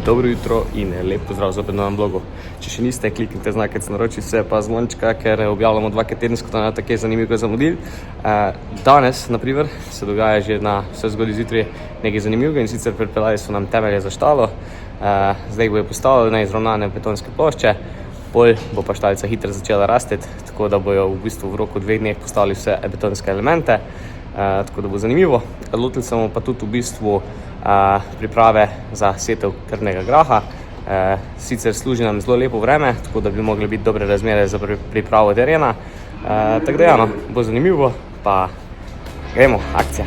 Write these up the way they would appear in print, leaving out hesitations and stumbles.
Dobro jutro in lep pozdrav zopet na novem blogu. Če še niste, kliknite znakec naroči se pa zvončka, ker objavljamo dvakrat tedensko, to je tako zanimivo zamudil. Danes, naprimer, se dogaja že na vse zgodaj zjutraj nekaj zanimivega in sicer pripeljali so nam temelje za štalo. Zdaj bojo postavljene izravnane betonske plošče, bolj bo pa štalica hitro začela rasteti, tako da bojo v bistvu v roku 2 dneh postavili vse betonske elemente. Tako da bo zanimivo. Lotili smo pa tudi v bistvu priprave za setev krvnega graha. Sicer služi nam zelo lepo vreme, tako da bi mogli biti dobre razmere za pripravo terena. Tako da ja, bo zanimivo, pa gremo, akcija.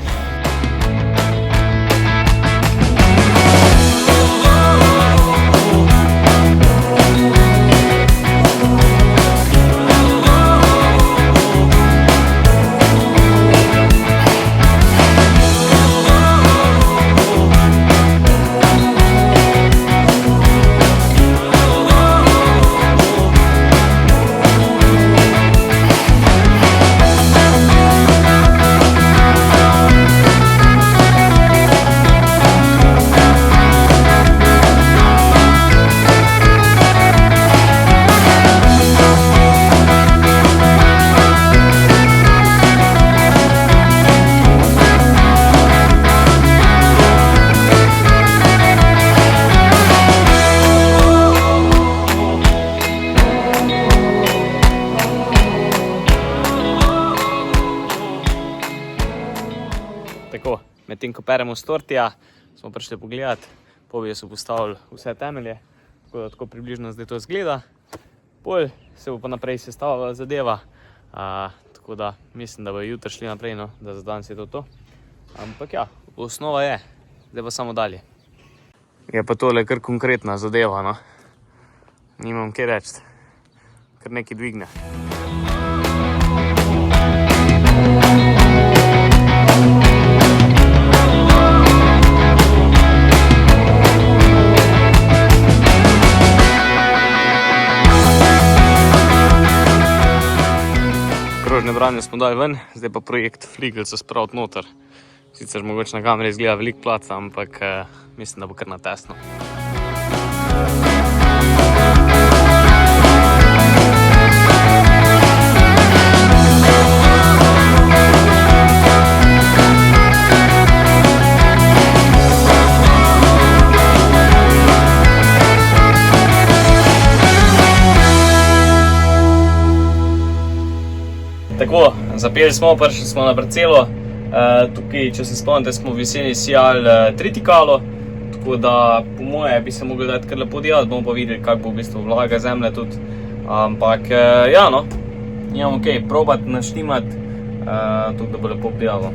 Tako, medtem ko peremo s tortija, smo prišli pogledati, povijo so postavili vse temelje, tako da tako približno zdaj to izgleda. Pol se bo pa naprej sestavila zadeva, tako da mislim, da bo jutri šli naprej, no, da za danes je to. Ampak ja, osnova je, zdaj pa samo dalje. Je pa tole kar konkretna zadeva, no. Nimam kaj reči, kar nekaj dvigne. Krožne branje smo dali ven, zdaj pa projekt fligelca spraviti noter. Sicer mogoče na kameri izgleda veliko placa, ampak mislim, da bo kar natesno. Tako, zapeli smo, prišli smo na parcelo. Tukaj, če se spomnite, smo v jeseni sijali tritikalo, tako da po moje bi se mogli dati kar lepo delati, bomo pa videli, kako bo v bistvu vlaga zemlje tudi. Ampak ja, no, imamo kaj probati, naštimati, tudi da bo lepo obdelalo.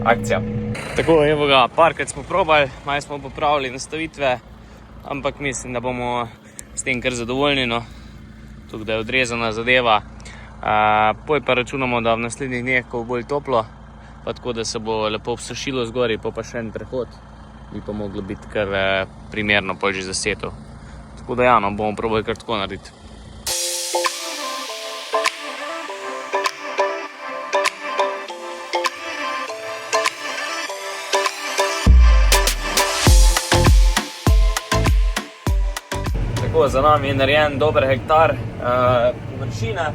Akcija. Tako, evo ga, parkrat smo probali, malo smo popravili nastavitve, ampak mislim, da bomo s tem kar zadovoljni, no. Tukaj da je odrezana zadeva. Poj pa računamo, da v naslednjih dneh, ko bo bolj toplo, pa tako da se bo lepo obsušilo zgori, pa še en prehod, bi pa moglo biti kar primerno pol že za setev. Tako da ja, no, bomo probali kar tako narediti. Tako, za nami je narejen dober hektar površine.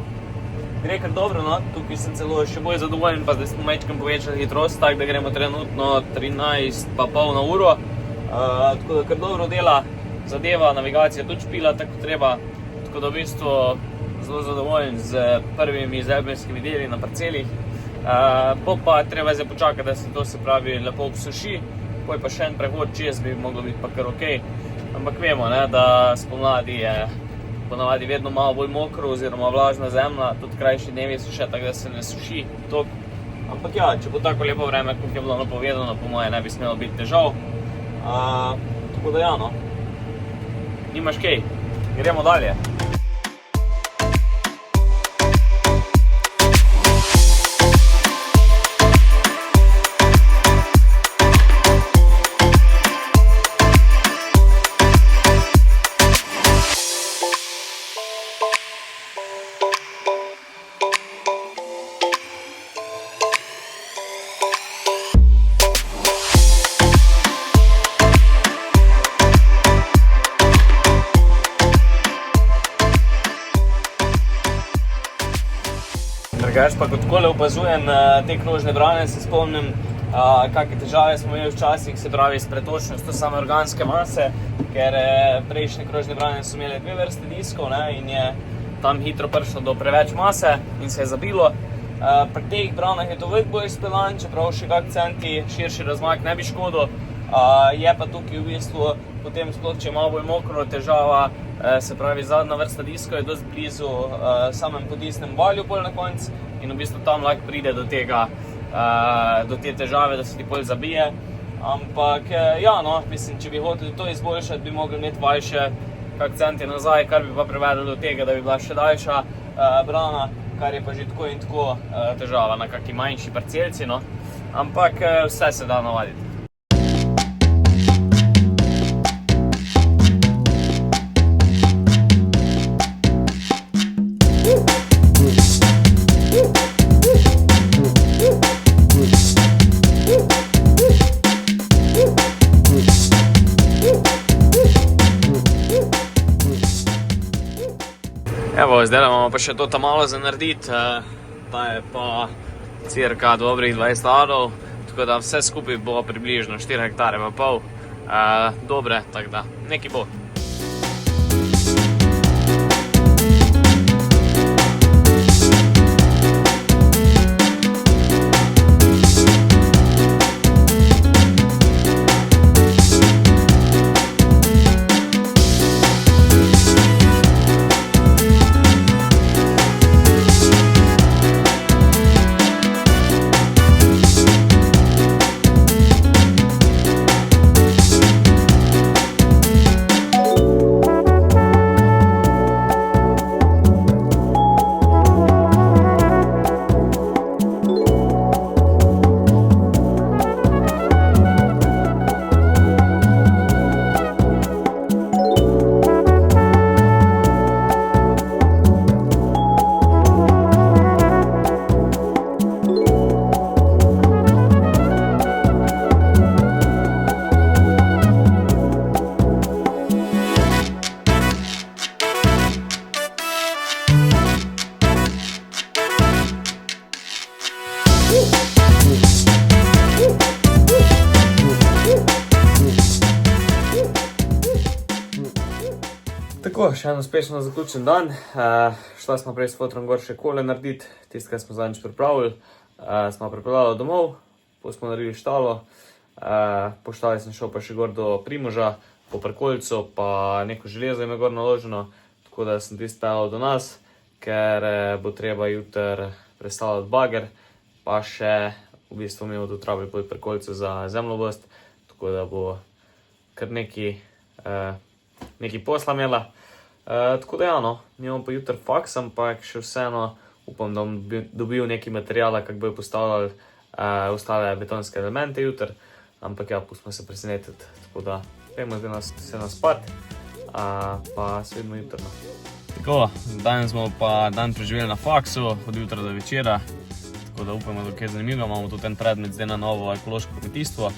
Gre kar dobro, no, tukaj sem celo še bolj zadovoljen, pa zdaj smo majčkeno povečali hitrost, tako da gremo trenutno 13,5 na uro. Tako da kar dobro dela zadeva, navigacija tudi špila tako treba, tako da v bistvu zelo zadovoljen z prvimi izvedbenskimi deli na parcelih. Pa treba zdaj počakati, da se to se pravi lepo obsuši, poj pa še en prehod čez bi moglo biti pa kar okej. Ampak vemo, ne, da spomladi je ponavadi vedno malo bolj mokro oziroma vlažna zemlja, tudi krajši dnevi so še, tako da se ne suši toliko. Ampak ja, če bo tako lepo vreme, kot je bilo napovedano, po moje ne bi smelo biti težav. Tako da ja, no, nimaš kaj, gremo dalje. Drugač pa kot takole opazujem te krožne brane, se spomnim, kakšne težave smo imeli včasih, se pravi s pretočnostjo same organske mase, ker prejšnje krožne brane so imeli 2 vrste diskov, ne, in je tam hitro prišlo do preveč mase in se je zabilo. Pri teh branah je to veliko bolj speljan, čeprav še kak centi širši razmak ne bi škodil. Je pa tukaj v bistvu potem sploh, če je malo bolj mokro, težava, se pravi zadnja vrsta diskov je dosti blizu samem podisnem valju pol na konc in v bistvu tam lahko pride do tega, do te težave, da se ti pol zabije. Ampak ja, no, mislim, če bi hoteli to izboljšati, bi mogli imeti val še kak centi nazaj, kar bi pa privedlo do tega, da bi bila še daljša brana, kar je pa že tako in tako težava na kaki manjši parcelci, no. Ampak vse se da navaditi. Evo, zdaj imamo pa še to malo za narediti, ta je pa cirka dobrih 20 arov, tako da vse skupaj bo približno 4 hektare pa pol, dobre, tako da nekaj bo. Tako, še en uspešno zaključen dan. Šla smo prej s fotrom gor še kole narediti, tisto, kar smo zadnjič pripravili. Smo pripravili domov, potem smo naredili štalo. Po štali sem šel pa še gor do Primoža, po prikolico, pa neko železo im je gor naloženo, tako da sem tisto pelal do nas, ker bo treba jutri prestavljati bager, pa še v bistvu imel tu trabili pod prikolico za zemljovost, tako da bo kar neki posla imela. Tako da ja, no, nimam pa jutri faks, ampak še vseeno upam, da bom dobil neki materijala, kako bojo postavljali ostale betonske elemente jutri. Ampak ja, pustimo se presenetiti, tako da gremo zdaj se naspat, pa se vidimo jutri. Tako, danes smo pa dan preživeli na faksu, od jutra do večera, tako da upamo, da je zanimivo. Imamo tudi en predmet zdaj na novo ekološko kmetijstvo.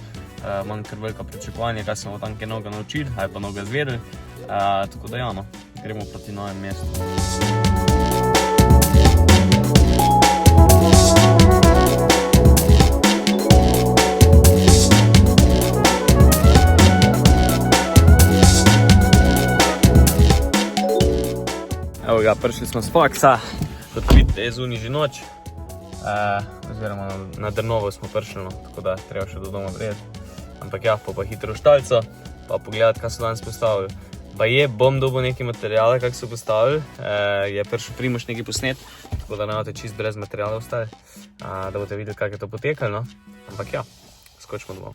Imam kar velika pričakovanja, kaj smo tam kaj noga naučili, ali pa noga zvedeli. Tako da ja, no, gremo proti novem mestu. Evo ga, prišli smo s faksa, kot vidite je zunaj že noč. Oziroma na Drnovo smo prišli, no, tako da treba še do doma prijeti. Ampak ja, pa hitro v štalico, pa pogledati, kaj so danes postavili. Pa bom dobil neki materijale, kak so postavili. Je prišel Primož neki posnet, tako da ne boste čist brez materijale ostali, da boste videli, kak je to potekalo, no. Ampak ja, skočimo domov.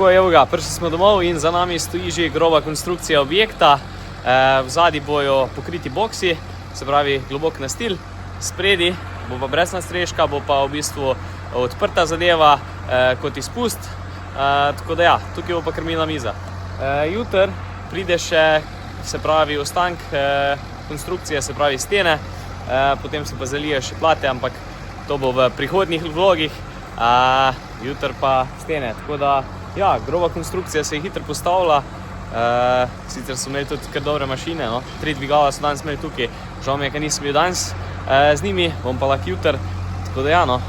Tako je, evo ga, prišli smo domov in za nami stoji že groba konstrukcija objekta. V zadnji bojo pokriti boksi, se pravi globok nastil, spredi bo pa brez nastreška, bo pa v bistvu odprta zadeva kot izpust. Tako da ja, tukaj bo pa krmilna miza. Jutr pride še, se pravi, ostank konstrukcije, se pravi stene, potem se pa zalijejo še plate, ampak to bo v prihodnjih vlogih. Jutr pa stene, tako da ja, groba konstrukcija se je hitro postavila. Sicer so imeli tudi kar dobre mašine, no? 3 dvigala so danes imeli tukaj, žal mi je, ker nisem bil danes z njimi, bom pa lahko jutr. Tako da ja, no,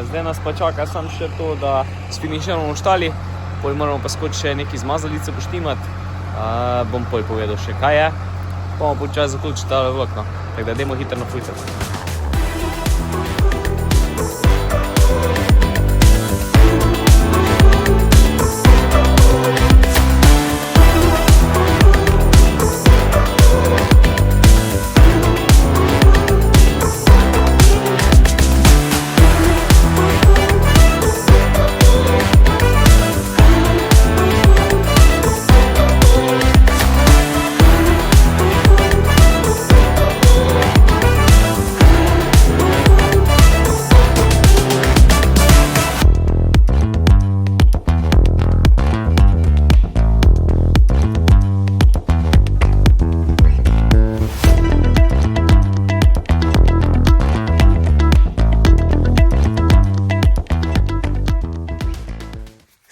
zdaj nas pa čaka samo še to, da sfiniširamo v štali, pol moramo pa skoči še neki zmazalice poštimati, bom pol povedal še kaj je, pa bomo počasi zaključiti ta vlog, no. Tako da dajmo hitro napujtati.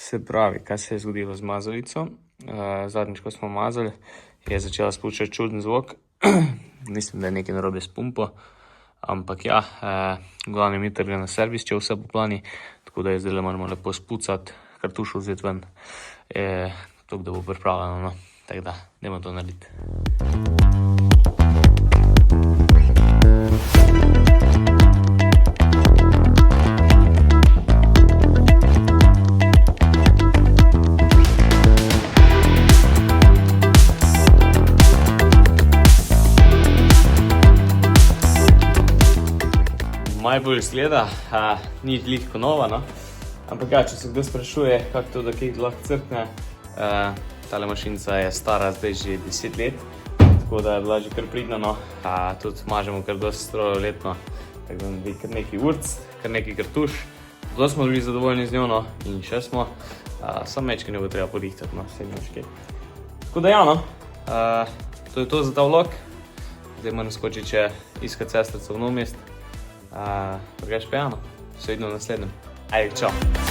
Se pravi, kaj se je zgodilo z mazalico. Zadnjič, ko smo mazali, je začela spuščati čuden zvok. Mislim, da je nekaj narobe s pumpo. Ampak ja, glavni meter gre na servis, če vse po plani. Tako da je zdaj moramo lepo spucati, kartušo vzeti ven. Tako da bo pripravljeno, no. Tako da, dajmo to narediti. Najbolj izgleda, ni glihko nova, no? Ampak ja, če se kdo sprašuje, kako to, da kaj lahko crkne, tale mašinica je stara zdaj že 10 let, tako da je bila že kar pridna, no. Tudi mažemo kar dosti strojev letno, tako da bi kar nekaj urc, kar nekaj kartuš. Zelo smo bili zadovoljni z njo, no, in še smo, samo mečke ne bo treba podihtati, no, vse mečke. Tako da ja, no, to je to za ta vlog. Zdaj moram skočiti še iskati sestrico v nov mest. Drugače pa ja, no, se vidimo v naslednjem. Ajde, čau!